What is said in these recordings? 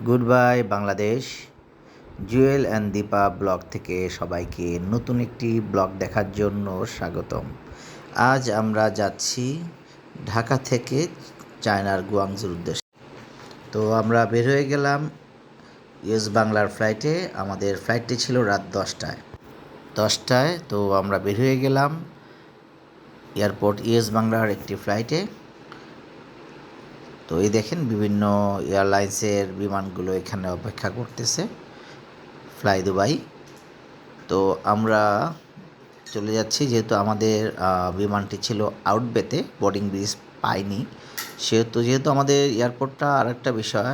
Good bye Bangladesh. Jewel and Dipa blog থেকে সবাইকে নতুন একটি ব্লগ দেখার জন্য স্বাগতম। আজ আমরা যাচ্ছি ঢাকা থেকে চায়নার গুয়াংজুর উদ্দেশ্যে। তো আমরা বের হয়ে গেলাম ইউএস বাংলার ফ্লাইটে। আমাদের ফ্লাইটটি ছিল রাত 10টায়। তো আমরা বের হয়ে গেলাম এয়ারপোর্ট ইউএস বাংলার একটি ফ্লাইটে। তো এই দেখেন বিভিন্ন এয়ারলাইন্সের বিমানগুলো এখানে অপেক্ষা করতেছে, ফ্লাই দুবাই। তো আমরা চলে যাচ্ছি, যেহেতু আমাদের বিমানটি ছিল আউটবেতে, বোর্ডিং ব্রিজ পাইনি, যেহেতু আমাদের এয়ারপোর্টটা আরেকটা বিষয়,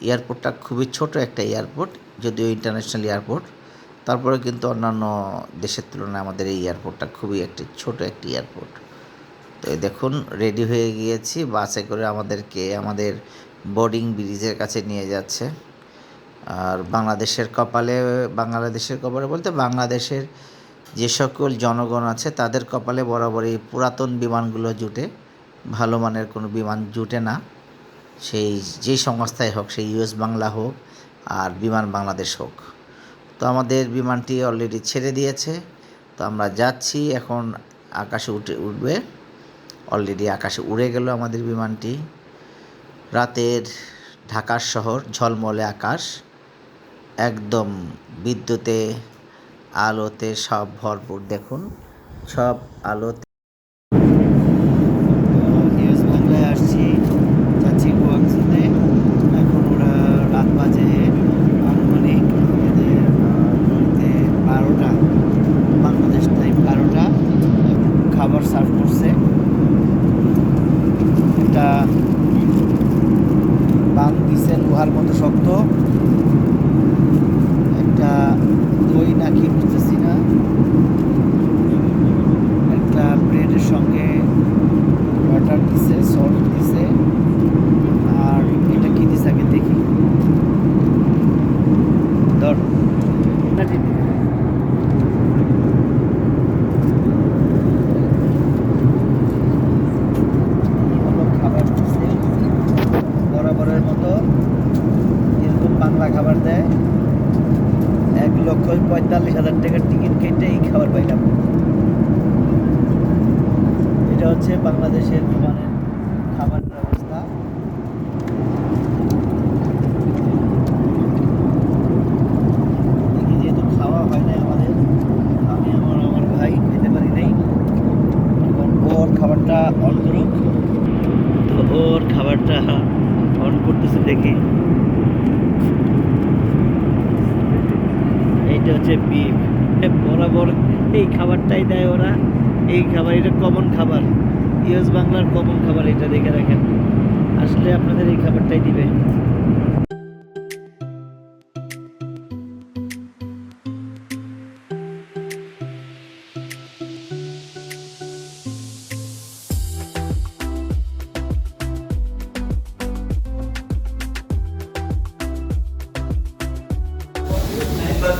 এয়ারপোর্টটা খুবই ছোট একটা এয়ারপোর্ট, যদিও ইন্টারন্যাশনাল এয়ারপোর্ট, তারপরে কিন্তু অন্যান্য দেশের তুলনায় আমাদের এই এয়ারপোর্টটা খুবই একটি ছোট একটি এয়ারপোর্ট। তো এই দেখুন রেডি হয়ে গিয়েছি, বাসে করে আমাদেরকে আমাদের বোর্ডিং ব্রিজের কাছে নিয়ে যাচ্ছে। আর বাংলাদেশের কপালে বলতে বাংলাদেশের যে সকল জনগণ আছে তাদের কপালে বরাবরই পুরাতন বিমানগুলো জুটে, ভালো মানের কোনো বিমান জুটে না। সেই যেই সংস্থায় হোক, সেই ইউএস বাংলা হোক আর বিমান বাংলাদেশ হোক। তো আমাদের বিমানটি অলরেডি ছেড়ে দিয়েছে। তো আমরা যাচ্ছি, এখন আকাশে উঠবে। অলরেডি আকাশে উড়ে গেল আমাদের বিমানটি। রাতের ঢাকার শহর, ঝলমলে আকাশ, একদম বিদ্যুতে আলোতে সব ভরপুর। দেখুন সব আলোতে। ইউএস বাংলায় আসছি, যাচ্ছি গুয়াংজুতে। এখন ওরা রাত বাজে আনুমানিক 12টা, বাংলাদেশ টাইম 12টা। খাবার সার্ভ করছে, একটা বান দিছে লোহার মতো শক্ত, একটা দই নাকি বুঝতেছি না, একটা ব্রেডের সঙ্গে বাটার দিছে, সল্ট দিছে, আর এটা কি দিছে আগে দেখি। ধর খাবার দিছে বরাবরের মতো, এরকম বাংলা খাবার দেয়। 1,45,000 টাকার টিকিট কেটে এই খাবার পাইলাম। এটা হচ্ছে বাংলাদেশের বিমানের খাবার ব্যবস্থা। দেখি, যেহেতু খাওয়া হয় নাই আমাদের, আমি আমার ভাই খেতে পারি নাই, ওর খাবারটা অন করুক। তো ওর খাবারটা অন করতেছে, দেখি। এইটা হচ্ছে বিফ, বরাবর এই খাবারটাই দেয় ওরা। এই খাবার, এটা কমন খাবার, ইউএস বাংলার কমন খাবার। এটা দেখে রাখেন, আসলে আপনাদের এই খাবারটাই দিবে।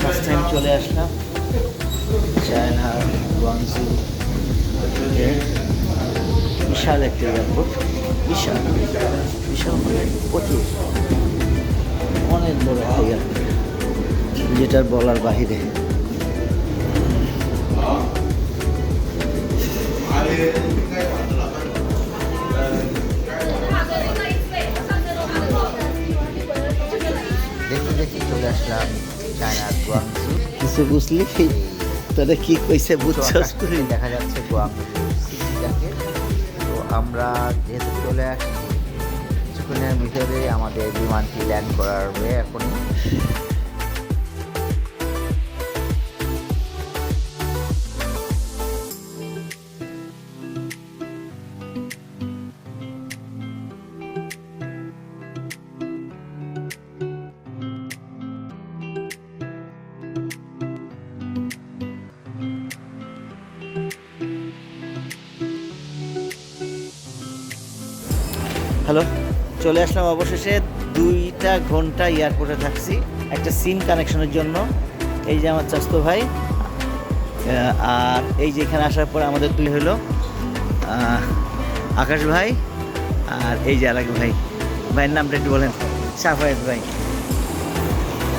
ফার্স্ট টাইম চলে আসলাম চায়নার গুয়াংজু। বিশাল একটা এয়ারপোর্ট, বিশাল বিশাল মানে প্রচুর, অনেক বড় একটা এয়ারপোর্ট, যেটার বলার বাহিরে। দেখি চলে আসলাম চায়নার গুয়াংজু। কিছু বুঝলি? তোরা কি কইছে বুঝছস? দেখা যাচ্ছে গুয়াংজু সিটিটাকে। তো আমরা যেহেতু চলে আসছি, কিছুক্ষণের ভিতরে আমাদের বিমানটি ল্যান্ড করার হবে এখনই। হ্যালো, চলে আসলাম অবশেষে। 2টা ঘন্টা এয়ারপোর্টে থাকছি একটা সিম কানেকশনের জন্য। এই যে আমার চাচতো ভাই, আর এই যে এখানে আসার পর আমাদের তুই হলো আকাশ ভাই, আর এই যে আরেক ভাই। ভাইয়ের নামটা একটু বলেন। সাফায়েত ভাই।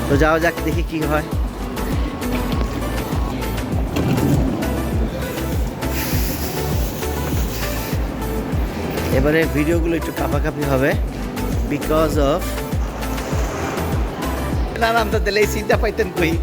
তো যাওয়া যাক, দেখি কি হয়। এবারে ভিডিওগুলো একটু কাঁপাকাঁপি হবে বিকজ অফ না নাম তো দিলে চিন্তা পাইতেন কই।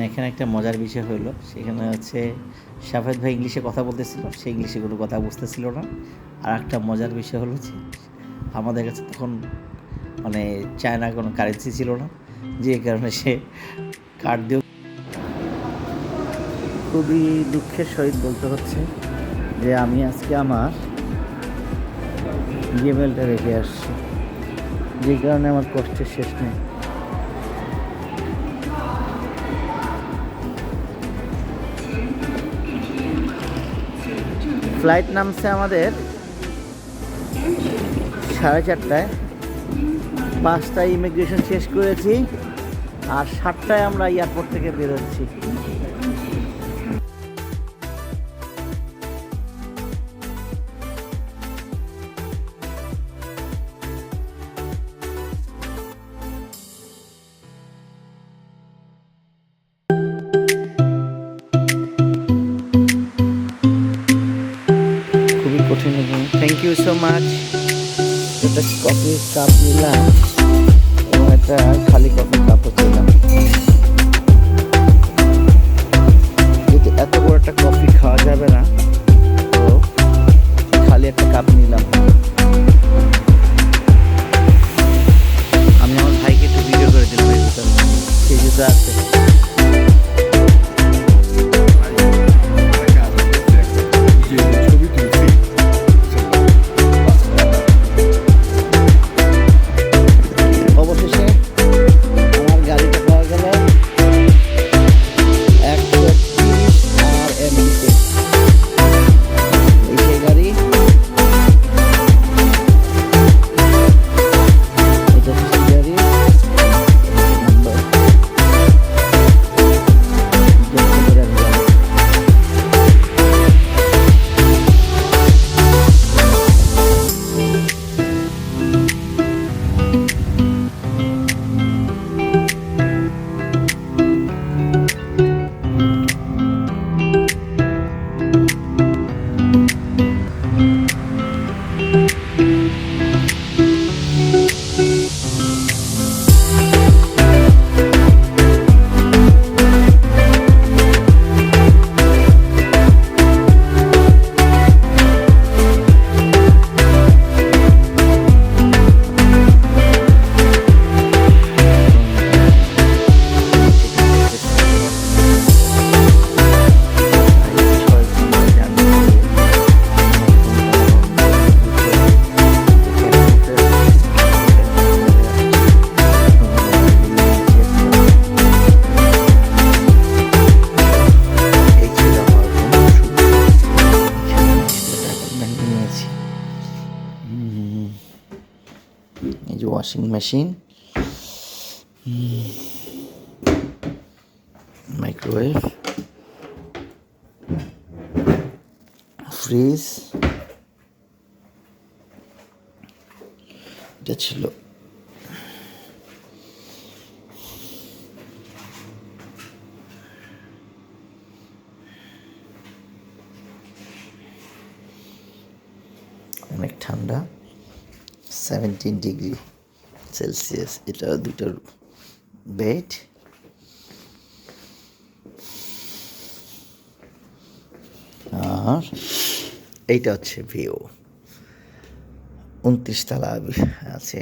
এখানে একটা মজার বিষয় হলো, সেখানে হচ্ছে শাফেদ ভাই ইংলিশে কথা বলতেছিল, সে ইংলিশে কোনো কথা বুঝতেছিল না। আর একটা মজার বিষয় হলো যে আমাদের কাছে তখন মানে চায়না কোনো কারেন্সি ছিল না, যে কারণে সে কার্ড দিয়েও। খুবই দুঃখের সহিত বলতে হচ্ছে যে আমি আজকে আমার জিমেলটা রেখে আসছি, যে কারণে আমার কষ্টের শেষ নেই। ফ্লাইট নামছে আমাদের 4:30টায়, 5টায় ইমিগ্রেশন শেষ করেছি, আর 7টায় আমরা এয়ারপোর্ট থেকে বেরোচ্ছি। খুবই কঠিন। Thank you so much. একটা কফির কাপ নিলাম এবং একটা খালি কফির কাপও ছিলাম। যদি এত বড় একটা কফি খাওয়া যাবে না, তো খালি একটা কাপ নিলাম। আমি আমার ভাইকে একটু ভিডিও করে দিলাম, এর ভিতরে সেই জুতো আছে। এই যে ওয়াশিং মেশিন, মাইক্রোওয়েভ, ফ্রিজ, এটা ছিল। ঠান্ডা, 17 ডিগ্রি সেলসিয়াস। এটা দুটোর বেড। আর এইটা হচ্ছে ভিউ, 29 তলা আছে।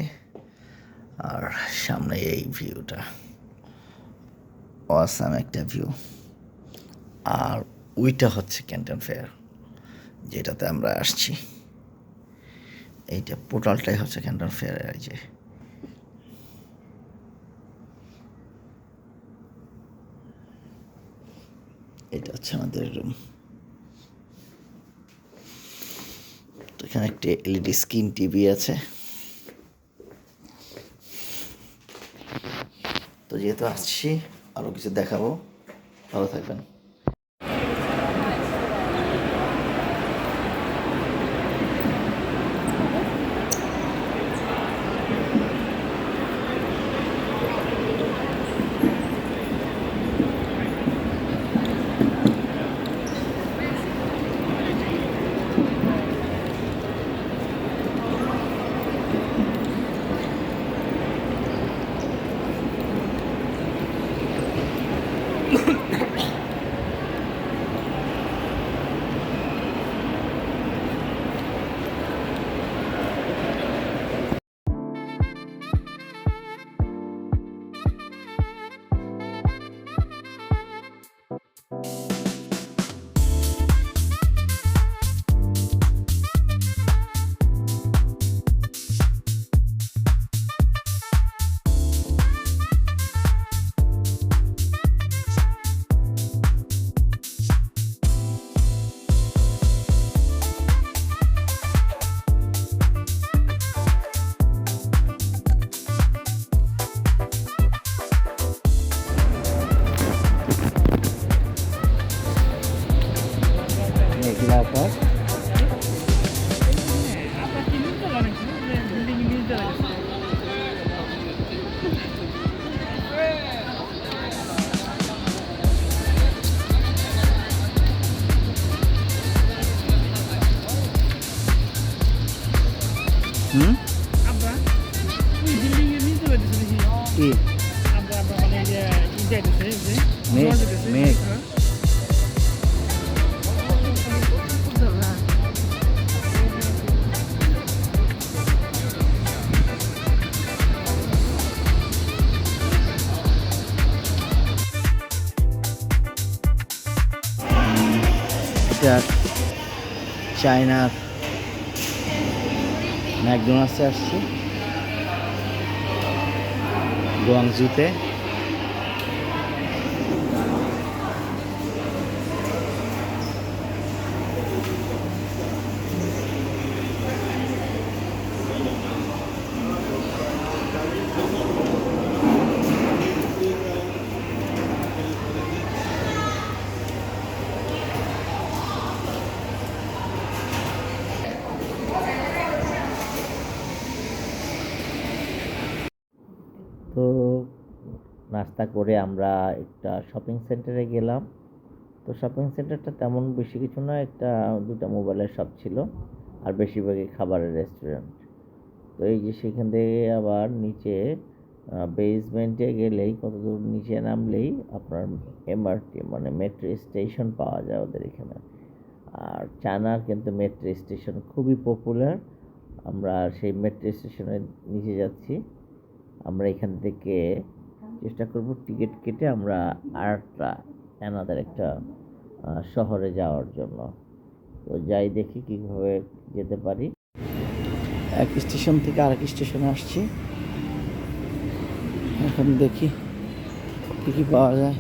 আর সামনে এই ভিউটা অসাম একটা ভিউ। আর ওইটা হচ্ছে ক্যান্টন ফেয়ার, যেটাতে আমরা আসছি। এইটা পোর্টালটাই হচ্ছে ক্যান্টন ফেয়ার। এই যে এটা হচ্ছে আমাদের রুম। তো এখানে একটি এলইডি স্ক্রিন টিভি আছে। তো যেহেতু আসছি, আরও কিছু দেখাবো। ভালো থাকবেন। মেঘলা আকাশ। হুম, কি মেঘ? মেঘ এটা চায়নার ম্যাকডোনাল্ডসে আসছি, গুয়াংজুতে। তো নাস্তা করে আমরা একটা শপিং সেন্টারে গেলাম। তো শপিং সেন্টারটা তেমন বেশি কিছু না, একটা দুটা মোবাইলের শপ ছিল, আর বেশিরভাগই খাবারের রেস্টুরেন্ট। তো এই যে সেখান থেকে আবার নিচে বেসমেন্টে গেলেই, কত দূর নিচে নামলেই আপনার এমআরটি মানে মেট্রো স্টেশন পাওয়া যায় ওদের এখানে। আর চায়নার কিন্তু মেট্রো স্টেশন খুবই পপুলার। আমরা সেই মেট্রো স্টেশনের নিচে যাচ্ছি। আমরা এখান থেকে চেষ্টা করব টিকিট কেটে আমরা আরেকটা অ্যানাদার একটা শহরে যাওয়ার জন্য। তো যাই দেখি কীভাবে যেতে পারি। এক স্টেশন থেকে আরেক স্টেশনে আসছি, এখন দেখি কী কী পাওয়া যায়।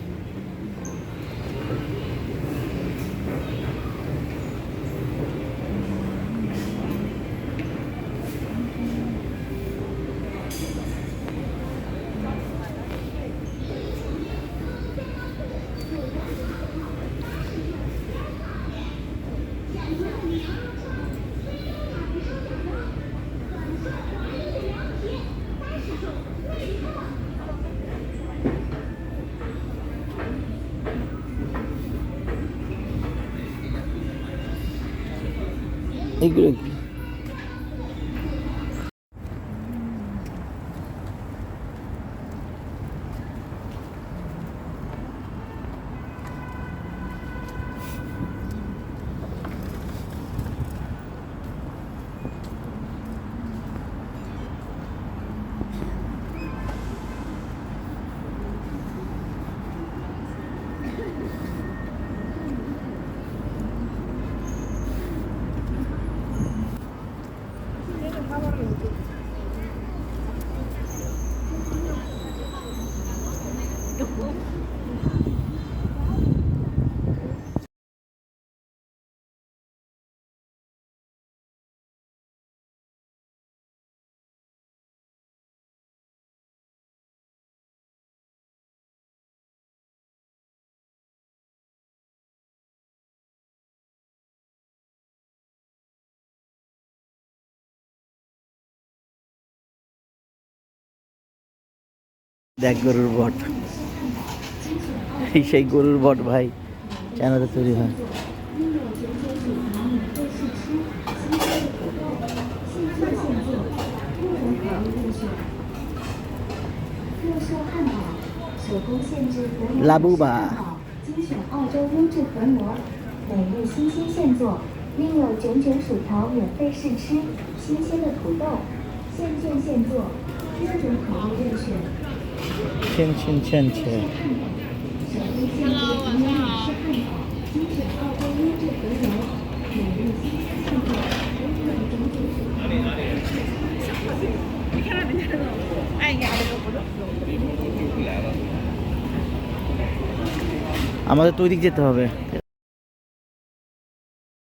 এইগুলো কি? দেখ গরুর বট, এই সেই গরুর বট ভাই চ্যানেলে তৈরি হয়। লাবুবা 精选澳洲优质核膜，每日新鲜现做，另有卷卷薯条免费试吃，新鲜的土豆，现卷现做，多种口味任选。千千千千。手工现做和美式汉堡，精选澳洲优质核膜，每日新鲜现做，另有卷卷薯条。你看到人家那种按压的都不是。 আমাদের তো ওই দিক যেতে হবে।